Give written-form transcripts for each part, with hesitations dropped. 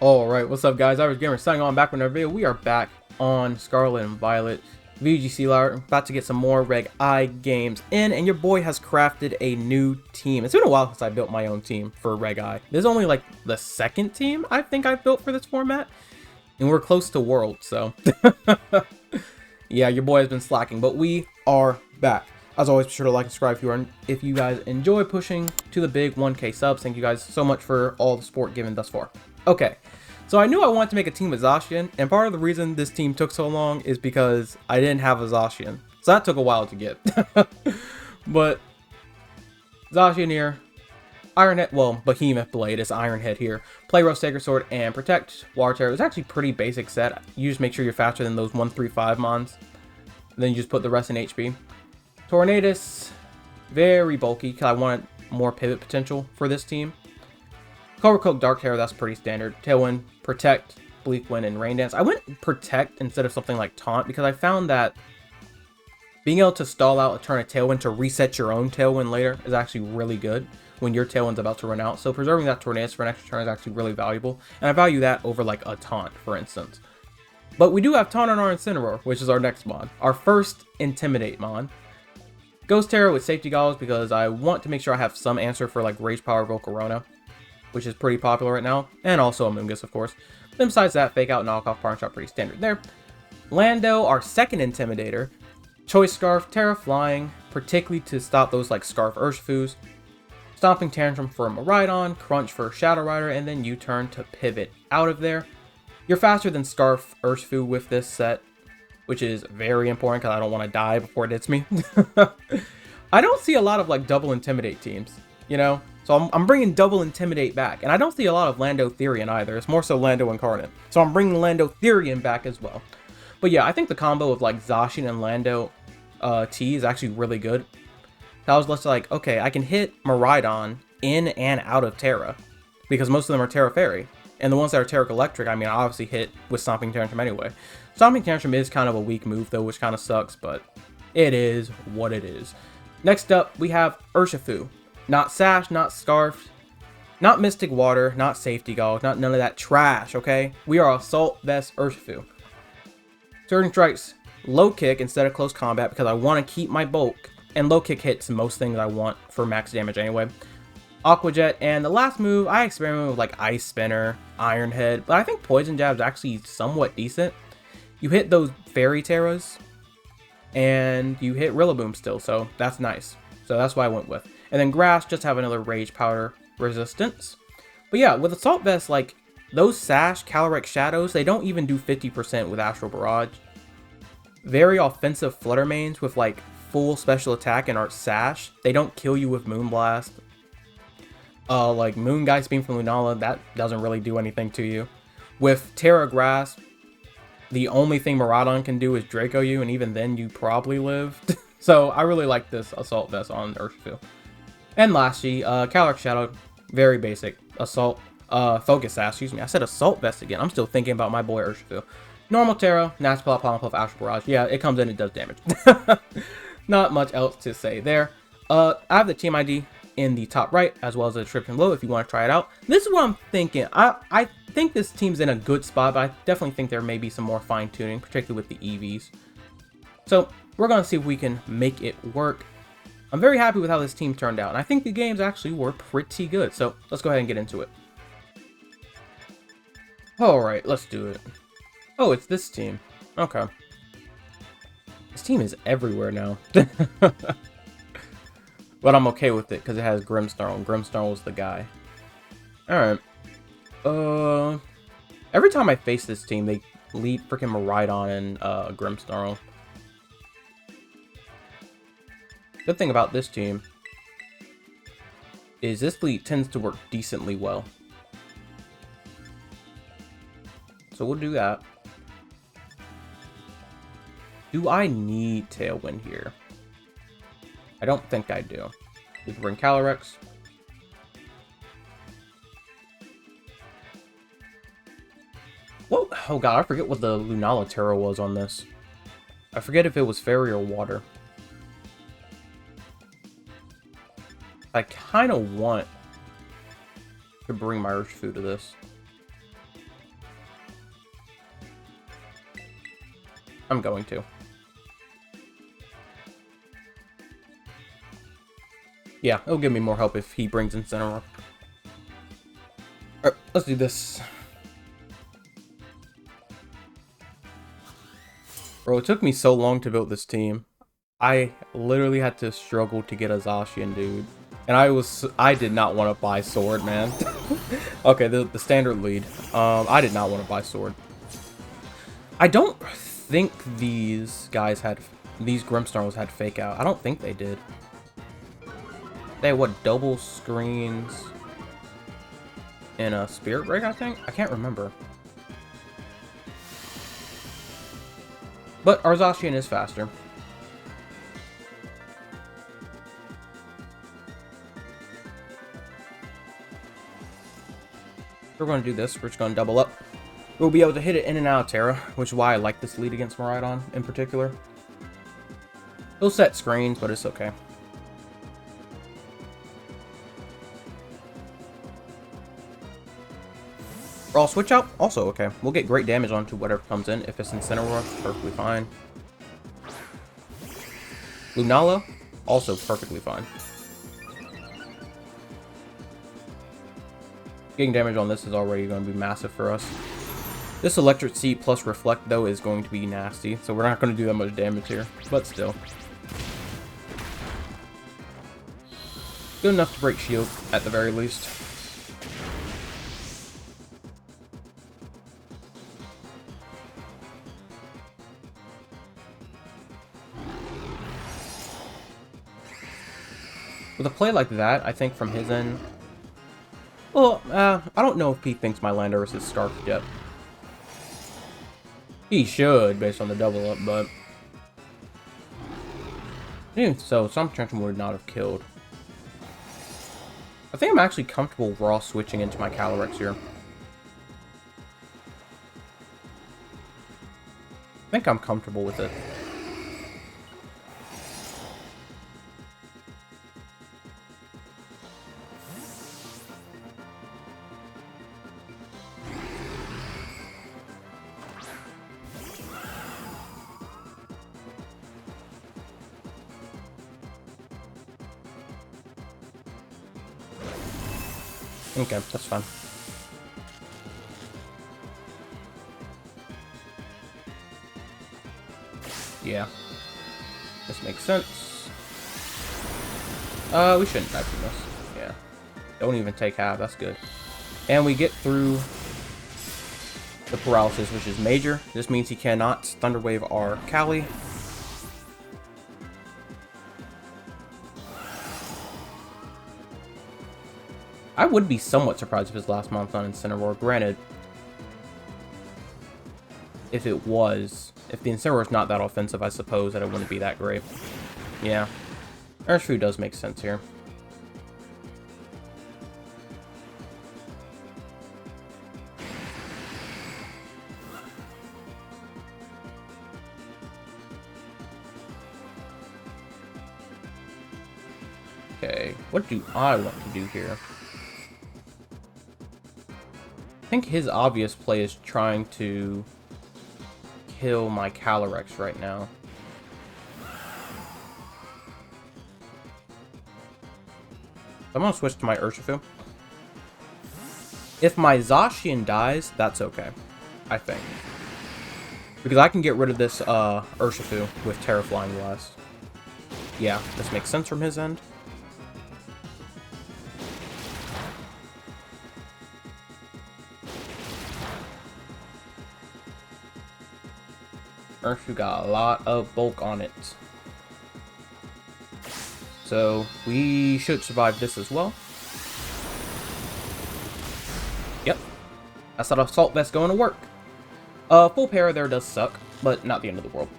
Alright, what's up guys? Irish Gamer signing on back with another video. We are back on Scarlet and Violet VGC Reg. About to get some more Reg I games in, and your boy has crafted a new team. It's been a while since I built my own team for Reg I. This is only like the second team I think I've built for this format, and we're close to World, so yeah, your boy has been slacking, but we are back. As always, be sure to like and subscribe if you guys enjoy pushing to the big 1K subs. Thank you guys so much for all the support given thus far. Okay, so I knew I wanted to make a team with Zacian, and part of the reason this team took so long is because I didn't have a Zacian. So that took a while to get. But Zacian here, Ironhead, well, Behemoth Blade is Ironhead here. Play Rough Sacred Sword and Protect Water Terror. It's actually pretty basic set. You just make sure you're faster than those 135 mons. Then you just put the rest in HP. Tornadus, very bulky because I wanted more pivot potential for this team. Color Cloak Dark Terror, that's pretty standard. Tailwind, Protect, Bleak Wind, and Rain Dance. I went Protect instead of something like Taunt because I found that being able to stall out a turn of Tailwind to reset your own Tailwind later is actually really good when your Tailwind's about to run out. So preserving that Tornadus for an extra turn is actually really valuable. And I value that over like a Taunt, for instance. But we do have Taunt on our Incineroar, which is our next mod. Our first Intimidate mod. Ghost Terror with Safety Goggles because I want to make sure I have some answer for like Rage Power Volcarona, which is pretty popular right now, and also Amoonguss, of course. Then besides that, Fake Out, Knockoff, Pawn Shot, pretty standard there. Lando, our second Intimidator. Choice Scarf, Terra Flying, particularly to stop those like Scarf Urshfoos. Stomping Tantrum for Miraidon, Crunch for Shadow Rider, and then U-Turn to pivot out of there. You're faster than Scarf Urshfoo with this set, which is very important because I don't want to die before it hits me. I don't see a lot of like double Intimidate teams, you know? So I'm bringing double Intimidate back. And I don't see a lot of Lando Therian either. It's more so Lando Incarnate. So I'm bringing Lando Therian back as well. But yeah, I think the combo of like Zacian and Lando T is actually really good. I was just like, okay, I can hit Miraidon in and out of Terra, because most of them are Terra Fairy. And the ones that are Terra Electric, I mean, I obviously hit with Stomping Tantrum anyway. Stomping Tantrum is kind of a weak move though, which kind of sucks, but it is what it is. Next up, we have Urshifu. Not Sash, not Scarf, not Mystic Water, not Safety Goggles, not none of that trash, okay? We are Assault Vest Urshifu. Surging Strikes, low kick instead of close combat because I want to keep my bulk, and low kick hits most things I want for max damage anyway. Aqua Jet, and the last move, I experimented with like Ice Spinner, Iron Head, but I think Poison Jab is actually somewhat decent. You hit those Fairy Terras, and you hit Rillaboom still, so that's nice. So that's what I went with. And then Grass, just have another Rage Powder resistance. But yeah, with Assault Vest, like, those Sash, Calyrex Shadows, they don't even do 50% with Astral Barrage. Very offensive Flutter Mains with, like, full special attack and art Sash. They don't kill you with Moonblast. Like, Moongeist Beam from Lunala, that doesn't really do anything to you. With Terra Grass, the only thing Miraidon can do is Draco you, and even then you probably live. So I really like this Assault Vest on Urshifu. And lastly, Calyrex Shadow, very basic. Assault, Focus Sash, excuse me. I said Assault Vest again. I'm still thinking about my boy Urshifu. Normal Terra, Natural Plot, Pollen Puff, Astral Barrage. Yeah, it comes in, it does damage. Not much else to say there. I have the team ID in the top right, as well as the description below if you want to try it out. This is what I'm thinking. I think this team's in a good spot, but I definitely think there may be some more fine-tuning, particularly with the EVs. So we're going to see if we can make it work. I'm very happy with how this team turned out, and I think the games actually were pretty good. So let's go ahead and get into it. Alright, let's do it. Oh, it's this team. Okay. This team is everywhere now. But I'm okay with it because it has Grimmsnarl, and Grimmsnarl was the guy. Alright. Every time I face this team, they lead freaking Miraidon and Grimmsnarl. Good thing about this team is this lead tends to work decently well. So we'll do that. Do I need Tailwind here? I don't think I do. We can bring Calyrex. Whoa! Oh god, I forget what the Lunala Terra was on this. I forget if it was Fairy or Water. I kind of want to bring my Urshifu to this. I'm going to. Yeah, it'll give me more help if he brings in Center. Alright, let's do this. Bro, it took me so long to build this team. I literally had to struggle to get a Zacian, dude. And I did not want to buy sword, man. Okay, the standard lead. I did not want to buy sword. I don't think these Grimsnarls had fake out. I don't think they did. They had what, double screens and a spirit break, I think? I can't remember. But our Zacian is faster. We're going to do this. We're just going to double up. We'll be able to hit it in and out of Terra, which is why I like this lead against Miraidon in particular. He'll set screens, but it's okay. Raw switch out, also okay. We'll get great damage onto whatever comes in. If it's Incineroar, perfectly fine. Lunala, also perfectly fine. Getting damage on this is already going to be massive for us. This Electric Seed plus Reflect, though, is going to be nasty, so we're not going to do that much damage here, but still. Good enough to break shield, at the very least. With a play like that, I think from his end... Well, I don't know if he thinks my Landorus is scarfed yet. He should, based on the double up, but... Even so, some Trenchant would not have killed. I think I'm actually comfortable raw switching into my Calyrex here. I think I'm comfortable with it. Okay, that's fine. Yeah. This makes sense. We shouldn't die from this. Yeah. Don't even take half, that's good. And we get through the paralysis, which is major. This means he cannot Thunder Wave our Cali. I would be somewhat surprised if his last month on Incineroar. Granted, if the Incineroar is not that offensive, I suppose that it wouldn't be that great. Yeah. Urshifu does make sense here. Okay, what do I want to do here? I think his obvious play is trying to kill my Calyrex right now. I'm gonna switch to my Urshifu. If my Zacian dies, that's okay, I think. Because I can get rid of this Urshifu with Terraflying Blast. Yeah, this makes sense from his end. Urshifu got a lot of bulk on it. So, we should survive this as well. Yep. That's that Assault Vest going to work. Full para there does suck, but not the end of the world.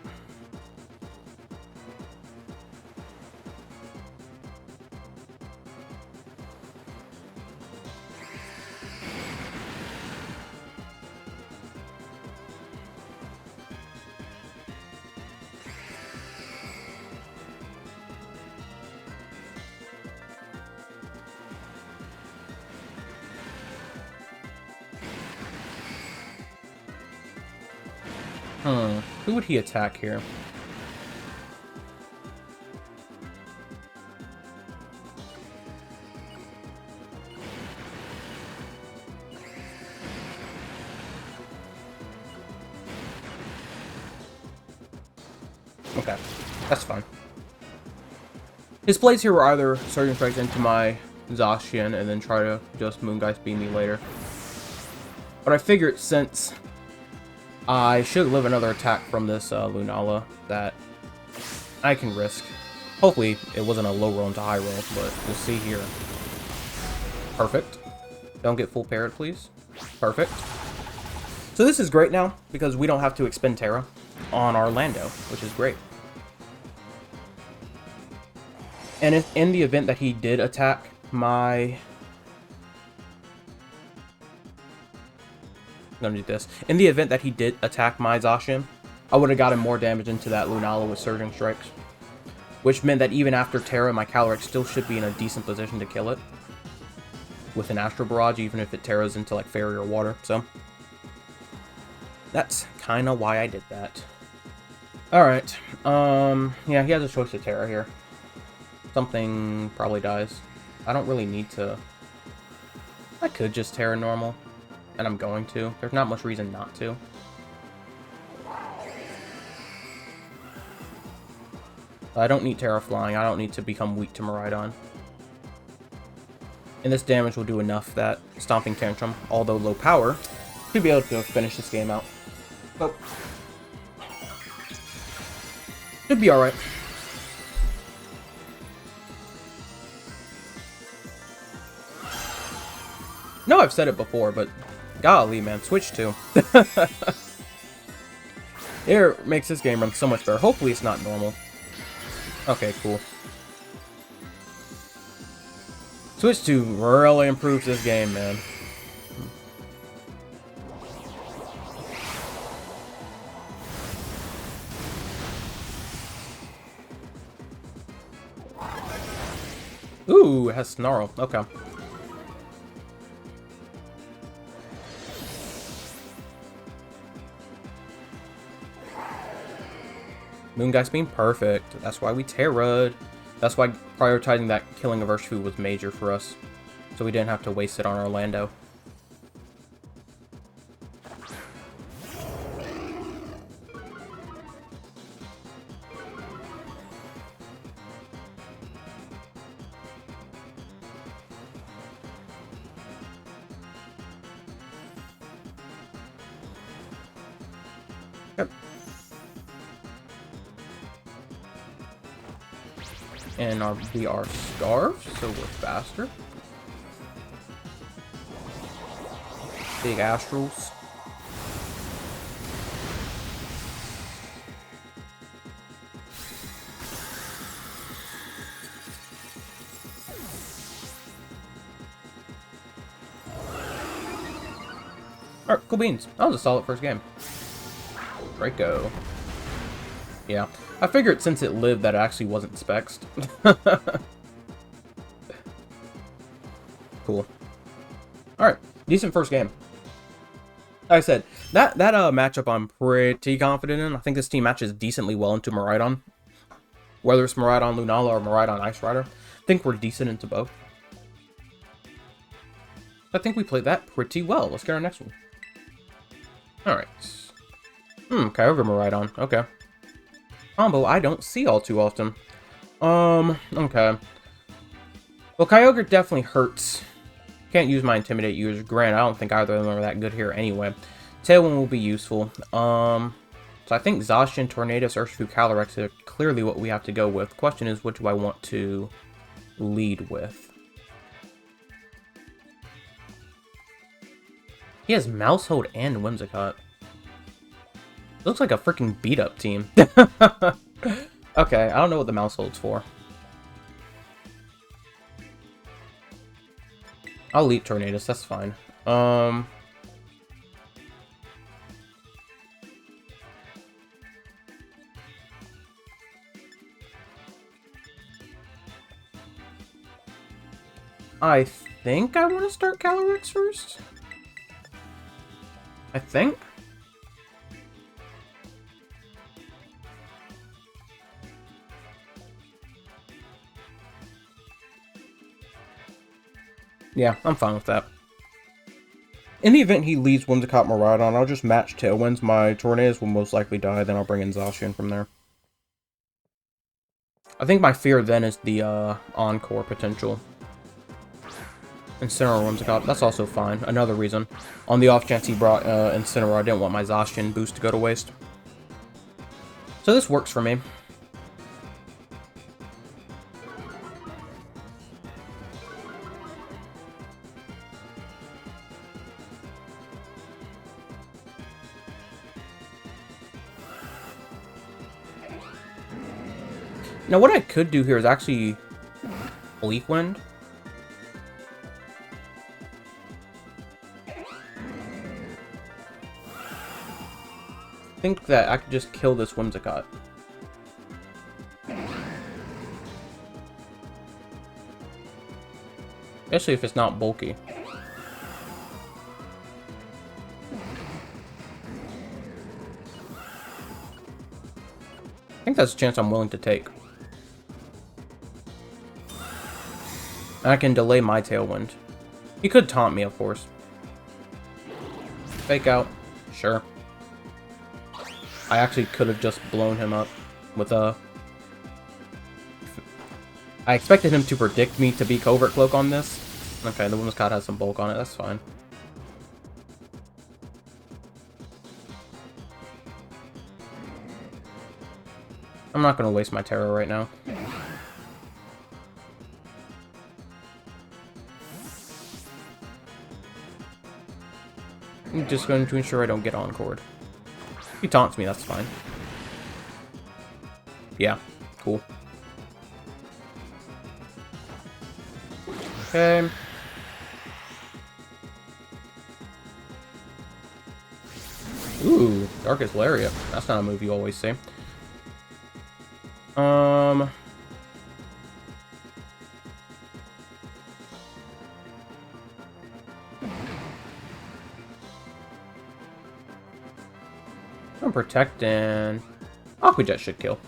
Who would he attack here? Okay, that's fine. His plays here were either Surging Strikes into my Zacian and then try to just Moongeist beam me later. But I figured since I should live another attack from this Lunala that I can risk. Hopefully it wasn't a low roll into high roll, but we'll see here. Perfect. Don't get full parried, please. Perfect. So this is great now, because we don't have to expend Terra on our Lando, which is great. And if in the event that he did attack my... I'm gonna do this. In the event that he did attack my Zacian, I would have gotten more damage into that Lunala with Surging Strikes. Which meant that even after Terra, my calyrex still should be in a decent position to kill it. With an Astral Barrage, even if it Terras into like Fairy or Water, so... That's kind of why I did that. Alright, yeah, he has a choice to Terra here. Something probably dies. I don't really need to... I could just Terra normal. And I'm going to. There's not much reason not to. I don't need Terra Flying. I don't need to become weak to Miraidon. And this damage will do enough that Stomping Tantrum, although low power, should be able to finish this game out. But should be alright. No, I've said it before, but golly, man, Switch 2. It makes this game run so much better. Hopefully it's not normal. Okay, cool. Switch 2 really improves this game, man. Ooh, it has Snarl. Okay. Moongeist Beam, perfect. That's why we Terra'd. That's why prioritizing that killing of Urshifu was major for us. So we didn't have to waste it on Orlando. Yep. And we are starved, so we're faster. Big Astrals. Alright, cool beans. That was a solid first game. Draco. Yeah. I figured since it lived that it actually wasn't spexed. Cool. Alright, decent first game. Like I said, that matchup I'm pretty confident in. I think this team matches decently well into Miraidon. Whether it's Miraidon Lunala or Miraidon Ice Rider, I think we're decent into both. I think we played that pretty well. Let's get our next one. Alright. Kyogre Miraidon. Okay. Combo I don't see all too often. Okay. Well, Kyogre definitely hurts. Can't use my Intimidate users. Granted, I don't think either of them are that good here anyway. Tailwind will be useful. So I think Zacian, Tornadus, Urshifu, Calyrex are clearly what we have to go with. Question is, what do I want to lead with? He has Mousehold and Whimsicott. Looks like a freaking beat-up team. Okay, I don't know what the Mousehold's for. I'll leap Tornadus, that's fine. I think I want to start Calyrex first. I think. Yeah, I'm fine with that. In the event he leads Whimsicott Miraidon, I'll just match Tailwinds. My Tornadus will most likely die, then I'll bring in Zacian from there. I think my fear then is the Encore potential. Incineroar Whimsicott, that's also fine. Another reason. On the off chance he brought Incineroar, I didn't want my Zacian boost to go to waste. So this works for me. Now what I could do here is actually Leaf Wind. I think that I could just kill this Whimsicott. Especially if it's not bulky. I think that's a chance I'm willing to take. I can delay my Tailwind. He could taunt me, of course. Fake out. Sure. I actually could have just blown him up with a... I expected him to predict me to be Covert Cloak on this. Okay, the Whimsicott has some bulk on it. That's fine. I'm not going to waste my Terror right now. I'm just going to ensure I don't get Encored. If he taunts me, that's fine. Yeah, cool. Okay. Ooh, Darkest Lariat. That's not a move you always see. I'm protecting. Aqua Jet should kill.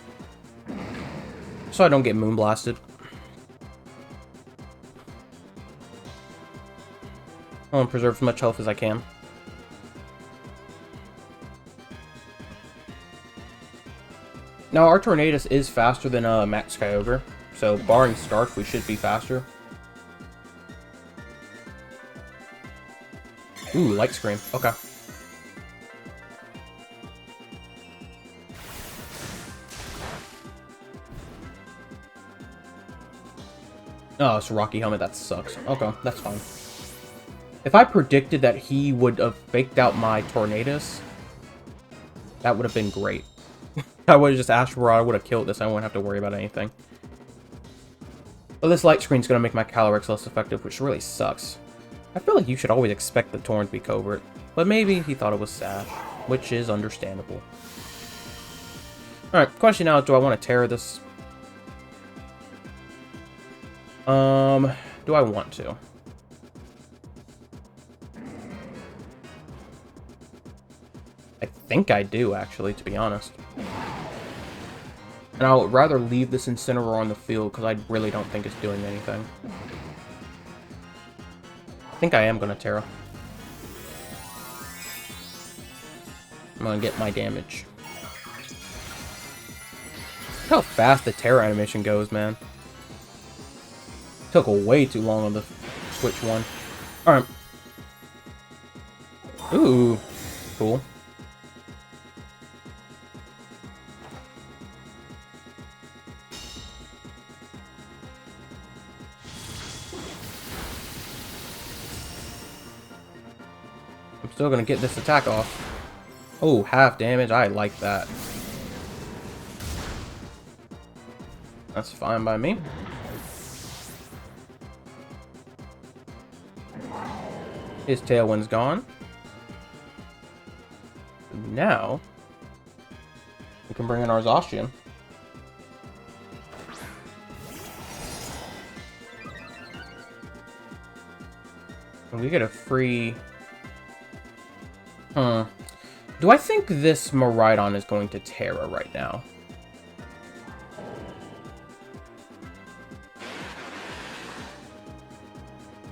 So I don't get Moon Blasted. I want to preserve as much health as I can. Now, our Tornadus is faster than Max Kyogre, so barring Scarf, we should be faster. Ooh, Light Scream. Okay. Oh, it's a Rocky Helmet. That sucks. Okay, that's fine. If I predicted that he would have faked out my Tornadus, that would have been great. I would have just asked where I would have killed this. I wouldn't have to worry about anything. But this Light Screen is going to make my Calyrex less effective, which really sucks. I feel like you should always expect the Torn to be covert. But maybe he thought it was Sash, which is understandable. Alright, question now is, do I want to Terror this? Do I want to? I think I do, actually, to be honest. And I would rather leave this Incineroar on the field, because I really don't think it's doing anything. I think I am going to Terra. I'm going to get my damage. Look how fast the Terra animation goes, man. Took way too long on the Switch one. Alright. Ooh. Cool. I'm still gonna get this attack off. Oh, half damage. I like that. That's fine by me. His Tailwind's gone. Now, we can bring in our Zacian. And we get a free... Do I think this Miraidon is going to Terra right now?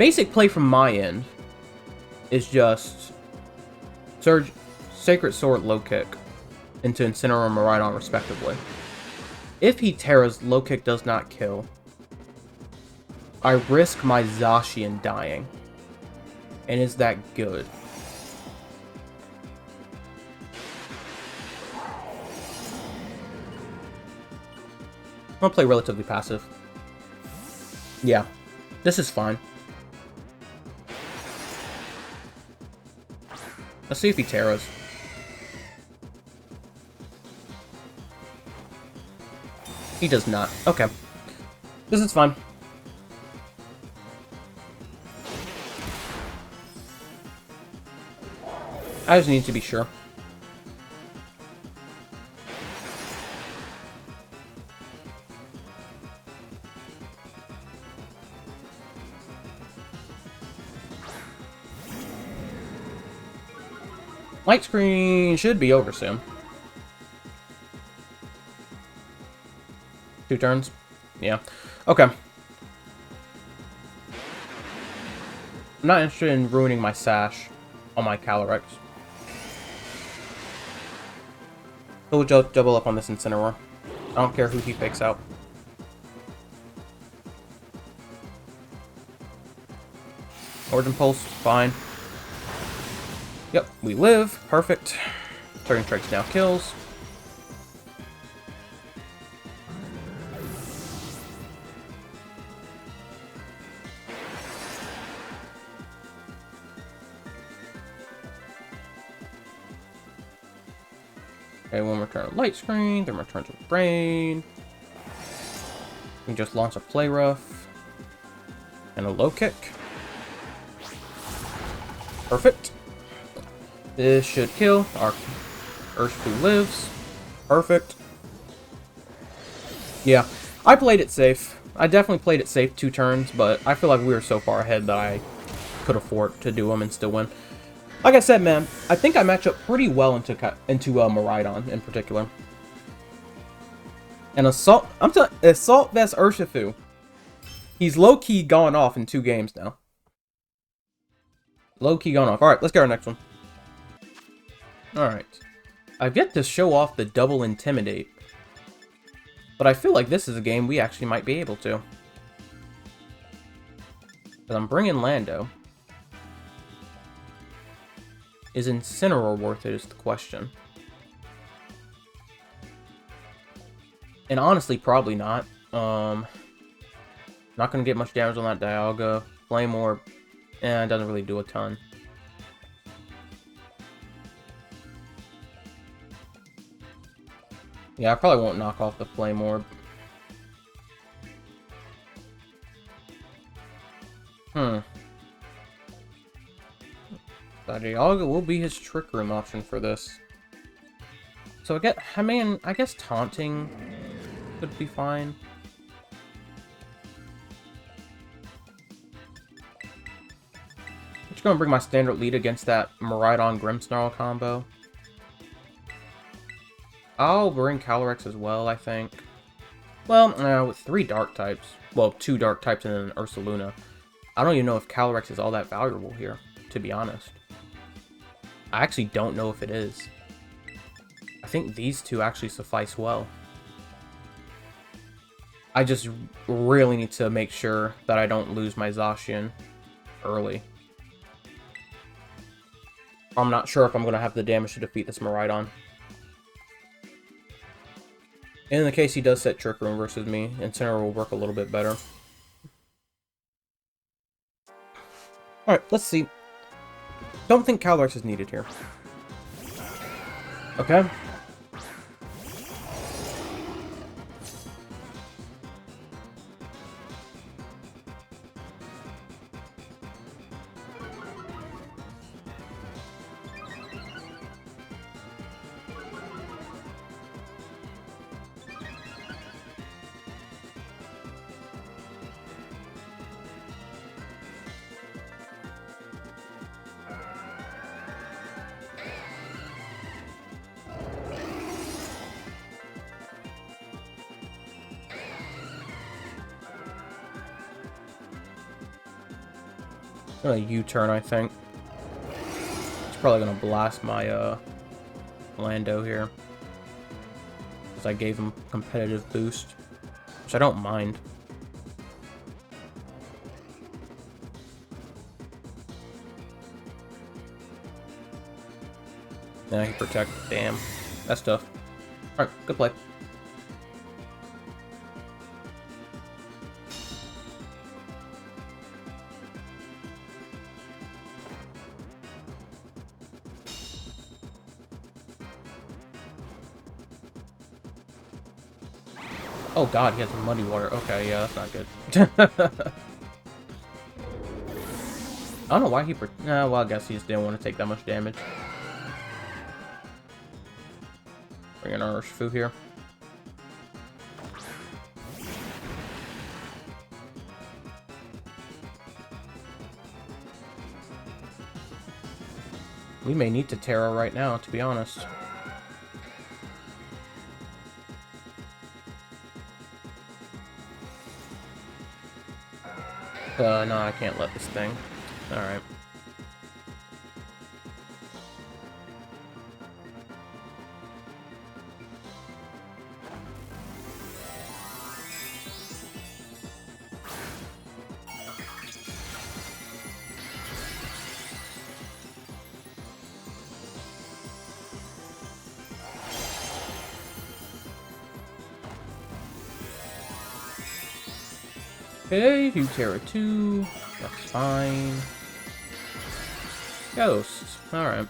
Basic play from my end is just Surge, Sacred Sword, low kick into Incineroar and Miraidon respectively. If he Terras, low kick does not kill. I risk my Zacian dying. And is that good? I'm gonna play relatively passive. Yeah, this is fine. Let's see if he Terras. He does not. Okay. This is fine. I just need to be sure. Light screen should be over soon. 2 turns? Yeah. Okay. I'm not interested in ruining my sash on my Calyrex. He'll double up on this Incineroar. I don't care who he picks out. Origin Pulse, fine. Yep, we live. Perfect. Turning Strikes now kills. Okay, one return of Light Screen, then returns with Brain. We just launch a Play Rough. And a low kick. Perfect. This should kill. Our Urshifu lives. Perfect. Yeah, I played it safe. I definitely played it safe 2 turns, but I feel like we were so far ahead that I could afford to do them and still win. Like I said, man, I think I match up pretty well into Miraidon in particular. And Assault Vest Urshifu. He's low-key gone off in 2 games now. Low-key gone off. Alright, let's get our next one. Alright. I've yet to show off the double Intimidate. But I feel like this is a game we actually might be able to. Because I'm bringing Lando. Is Incineroar worth it is the question. And honestly, probably not. Not going to get much damage on that Dialga. Flame Orb, it doesn't really do a ton. Yeah, I probably won't knock off the Flame Orb. That Dialga will be his Trick Room option for this. So I guess Taunting could be fine. I'm just gonna bring my standard lead against that Miraidon Grimmsnarl combo. I'll bring Calyrex as well, I think. Well, with 3 dark types. Well, 2 dark types and then an Ursaluna. I don't even know if Calyrex is all that valuable here, to be honest. I actually don't know if it is. I think these 2 actually suffice well. I just really need to make sure that I don't lose my Zacian early. I'm not sure if I'm going to have the damage to defeat this Miraidon. In the case he does set Trick Room versus me, Incineroar will work a little bit better. Alright, let's see. Don't think Calyrex is needed here. Okay. I'm gonna U-turn, I think. It's probably gonna blast my Lando here, because I gave him competitive boost, which I don't mind. Now he protect. Damn, that's tough. All right, good play. Oh god, he has muddy water. Okay, yeah, that's not good. I don't know why he... well, I guess he just didn't want to take that much damage. Bring in our Urshifu here. We may need to Terra right now, to be honest. No, I can't let this thing. Alright. Okay, you Terra 2. That's fine. Ghost. Alright.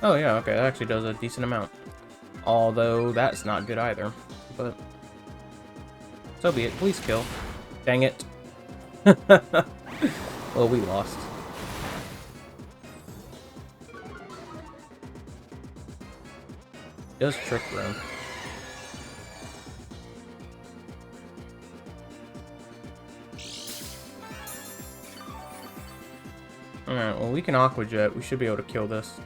Oh yeah, okay, that actually does a decent amount. Although, that's not good either. But, so be it. Please kill. Dang it. Well, we lost. Does Trick Room. Alright, well we can Aqua Jet. We should be able to kill this.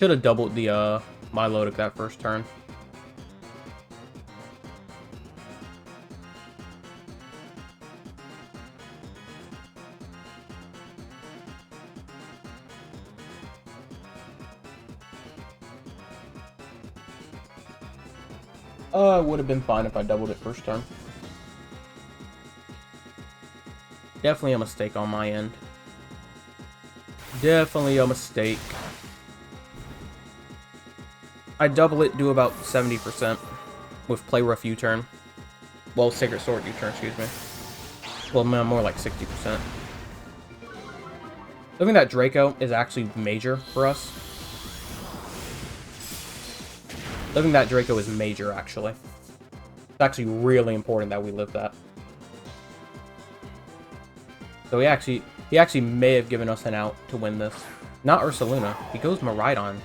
Should have doubled the Milotic that first turn. It would have been fine if I doubled it first turn. Definitely a mistake on my end. Definitely a mistake. I double it, do about 70% with Play Rough U-turn. Well, Sacred Sword U-turn, excuse me. Well, more like 60%. I think that Draco is actually major for us. I think that Draco is major, actually. It's actually really important that we live that. So he actually may have given us an out to win this. Not Ursaluna. He goes Miraidon.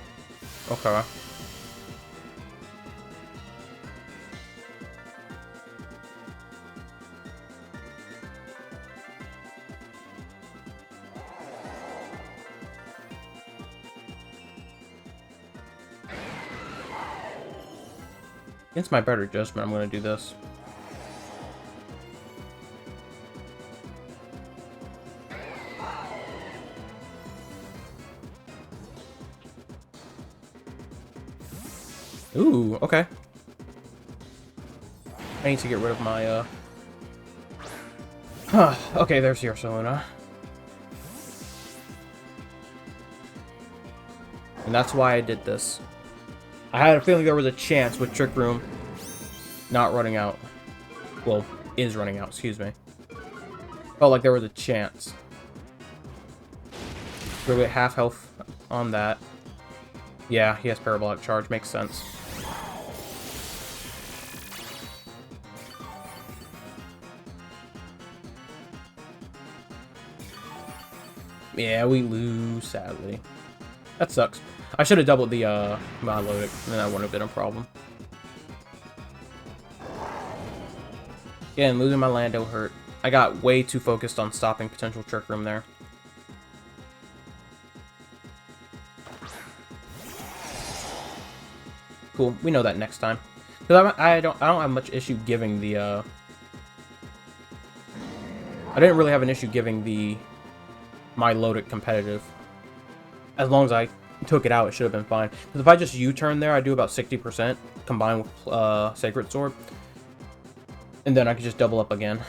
Okay. Against my better judgment, I'm going to do this. Ooh, okay. I need to get rid of my, okay, there's your Ursaluna. And that's why I did this. I had a feeling there was a chance with Trick Room not running out. Well, is running out, excuse me. Felt like there was a chance. We're at half health on that. Yeah, he has Parabolic Charge, makes sense. Yeah, we lose, sadly. That sucks. I should have doubled the Milotic, and then that wouldn't have been a problem. Again, losing my Lando hurt. I got way too focused on stopping potential Trick Room there. Cool. We know that next time. Because I don't have much issue giving the I didn't really have an issue giving the my loaded competitive. As long as I took it out, it should have been fine. Because if I just U-turn there, I do about 60% combined with Sacred Sword. And then I could just double up again.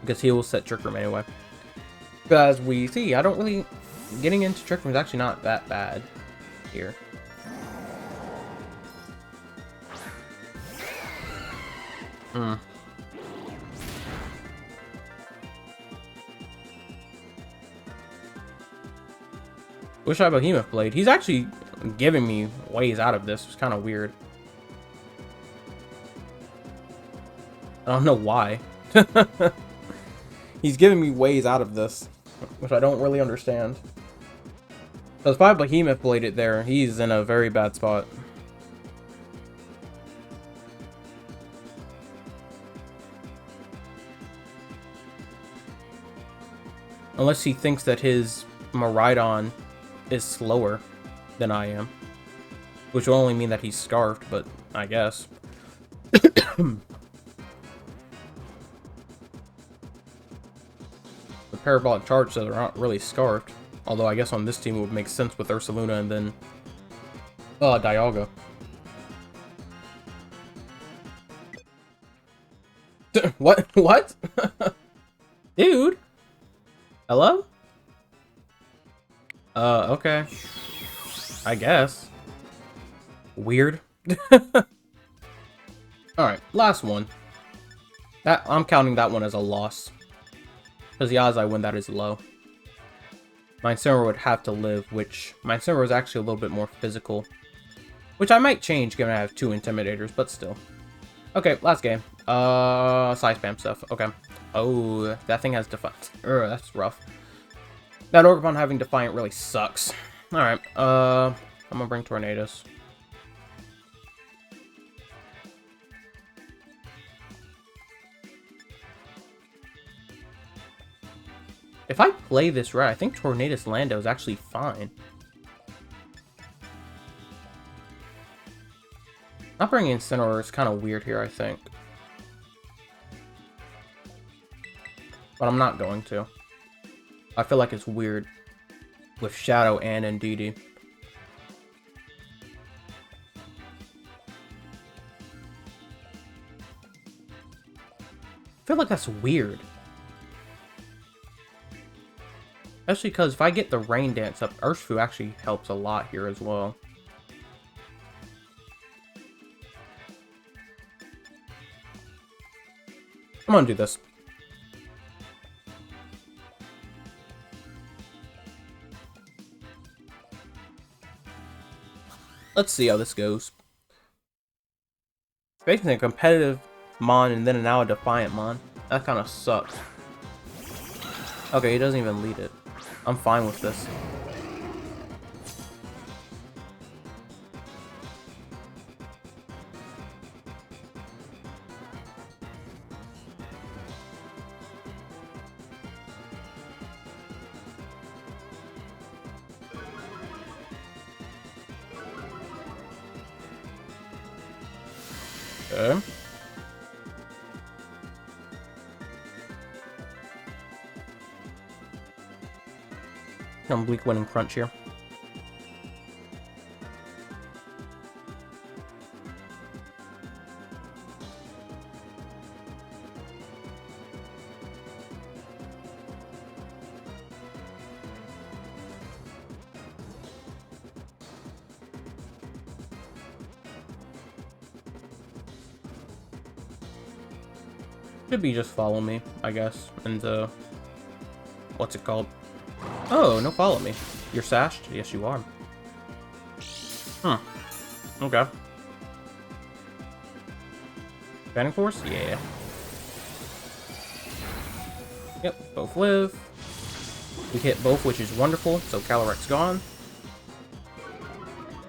Because he will set Trick Room anyway. As we see, I don't really... Getting into Trick Room is actually not that bad here. Wish I Behemoth Blade. He's actually giving me ways out of this. It's kind of weird. I don't know why. He's giving me ways out of this, which I don't really understand. Because if I Behemoth Blade it there, he's in a very bad spot. Unless he thinks that his Miraidon is slower than I am. Which will only mean that he's scarfed, but I guess. The Parabolic Charge says they're not really scarfed. Although I guess on this team it would make sense with Ursaluna and then Dialga. What? What? Dude? Hello? Okay. I guess. Weird. Alright, last one. I'm counting that one as a loss. Because the odds I win that is low. Incineroar would have to live, which... Incineroar is actually a little bit more physical. Which I might change given I have 2 Intimidators, but still. Okay, last game. Side spam stuff. Okay. Oh, that thing has Defiant. That's rough. That Orgrimmon having Defiant really sucks. Alright, I'm gonna bring Tornadoes. If I play this right, I think Tornadus Lando is actually fine. Not bringing Incineroar is kind of weird here, I think. But I'm not going to. I feel like it's weird with Shadow and Indeedee. I feel like that's weird. Especially because if I get the Rain Dance up, Urshifu actually helps a lot here as well. I'm gonna do this. Let's see how this goes. Basically a competitive Mon and then now a Defiant Mon. That kind of sucks. Okay, he doesn't even lead it. I'm fine with this. Okay. I'm Bleak winning Crunch here. Should be just follow me, I guess, and what's it called? Oh, no follow me. You're sashed? Yes, you are. Huh. Okay. Banning Force? Yeah. Yep, both live. We hit both, which is wonderful, so Calyrex gone.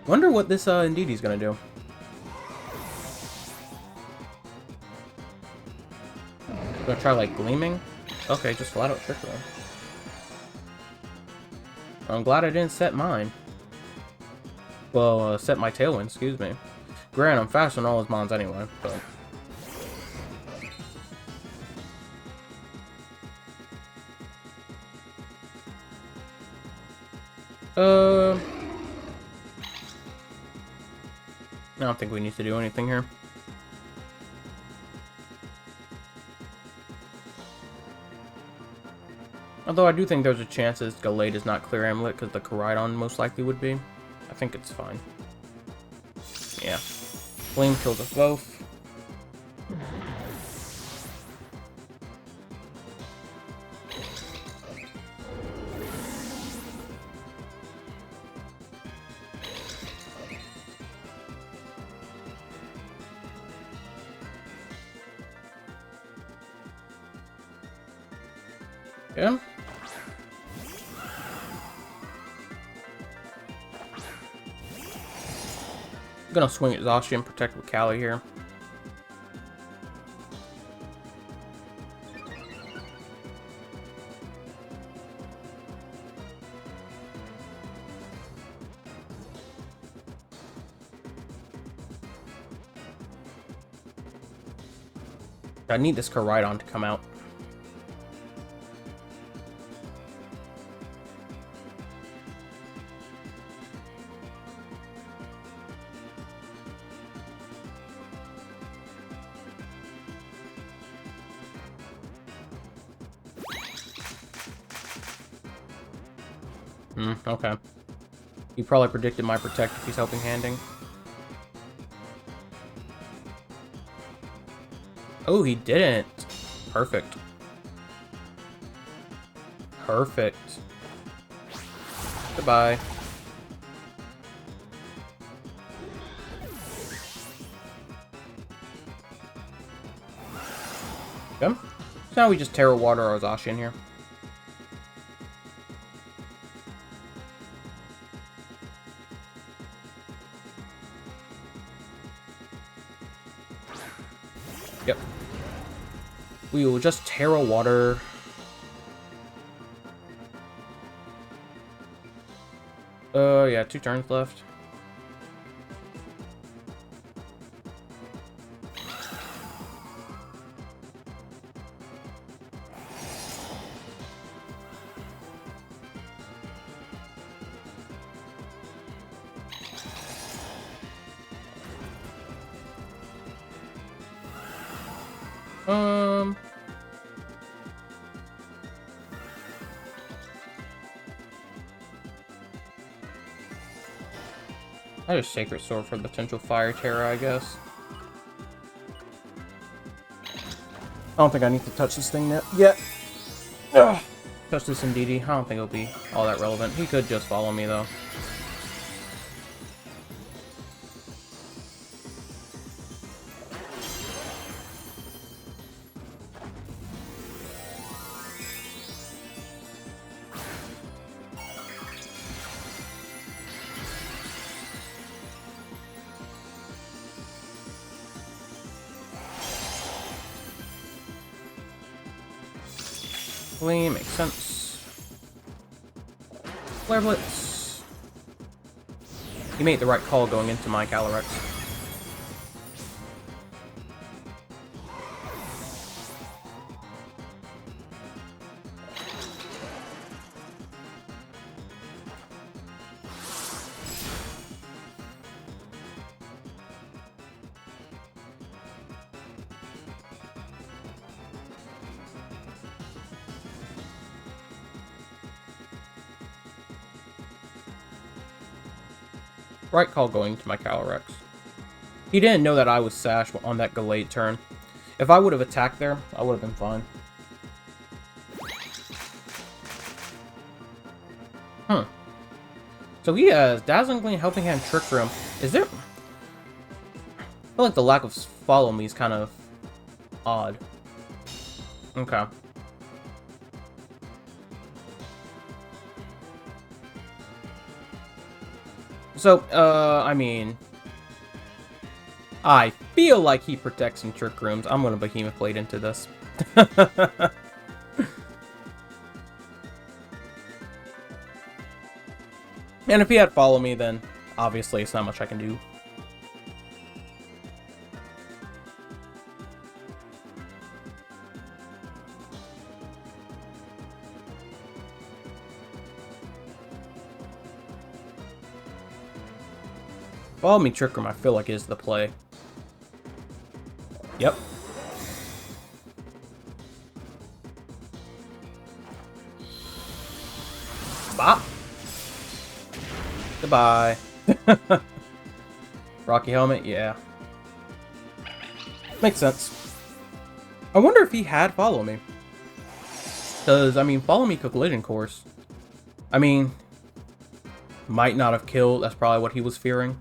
Wonder what this Indeedee gonna do. Gonna try like Gleaming? Okay, just flat out Trick Room. I'm glad I didn't set mine. Well, set my Tailwind, excuse me. Granted, I'm faster than all his mons anyway, but... I don't think we need to do anything here. Although I do think there's a chance this Gallade is not Clear Amulet, because the Koraidon most likely would be. I think it's fine. Yeah. Flame kills us both. Yeah. I'm gonna swing at Zacian, protect with Cali here. I need this Koraidon to come out. Okay. He probably predicted my Protect if he's helping handing. Oh, he didn't. Perfect. Perfect. Goodbye. Okay. So now we just Terra Water our Zacian here. Yep. We will just Terra Water. Yeah, 2 turns left. I just Sacred Sword for potential Fire Terror, I guess. I don't think I need to touch this thing yet. Ugh. Touch this Indeedee. I don't think it'll be all that relevant. He could just follow me, though. Makes sense. Flare Blitz. You made the right call going into my Calyrex. Right call going to my Calyrex. He didn't know that I was Sash on that Gallade turn. If I would have attacked there, I would have been fine. So he has Dazzling Gleam, Helping Hand, Trick Room. Is there... I feel like the lack of Follow Me is kind of odd. Okay. So, I mean, I feel like he protects some trick rooms. I'm going to Behemoth Blade into this. And if he had Follow Me, then obviously it's not much I can do. Follow Me Trick Room, I feel like is the play. Yep. Bop. Goodbye. Rocky Helmet, yeah. Makes sense. I wonder if he had Follow Me. Because, I mean, Follow Me could Collision Course. I mean, might not have killed. That's probably what he was fearing.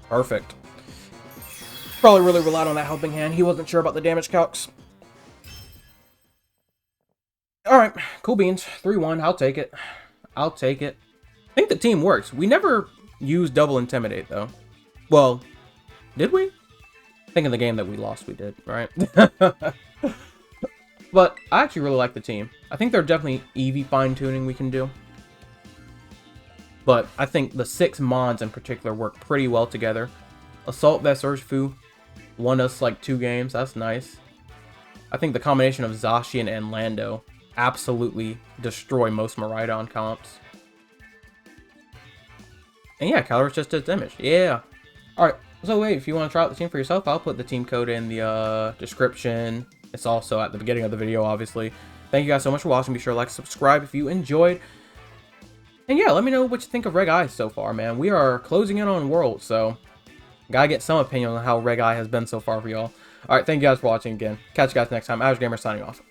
Perfect. Probably really relied on that helping hand. He wasn't sure about the damage calcs. Alright, cool beans. 3-1. I'll take it. I'll take it. I think the team works. We never used double Intimidate, though. Well, did we? I think in the game that we lost, we did, right? But I actually really like the team. I think there's definitely Eevee fine-tuning we can do. But I think the 6 Mons in particular work pretty well together. Assault Vest Urshifu won us like 2 games. That's nice. I think the combination of Zacian and Lando absolutely destroy most Miraidon comps. And yeah, calyrex just did damage. Yeah. Alright, so wait, if you want to try out the team for yourself, I'll put the team code in the description. It's also at the beginning of the video, obviously. Thank you guys so much for watching. Be sure to like, subscribe if you enjoyed. And yeah, let me know what you think of Reg I so far, man. We are closing in on World, so gotta get some opinion on how Reg I has been so far for y'all. Alright, thank you guys for watching again. Catch you guys next time. Gamer signing off.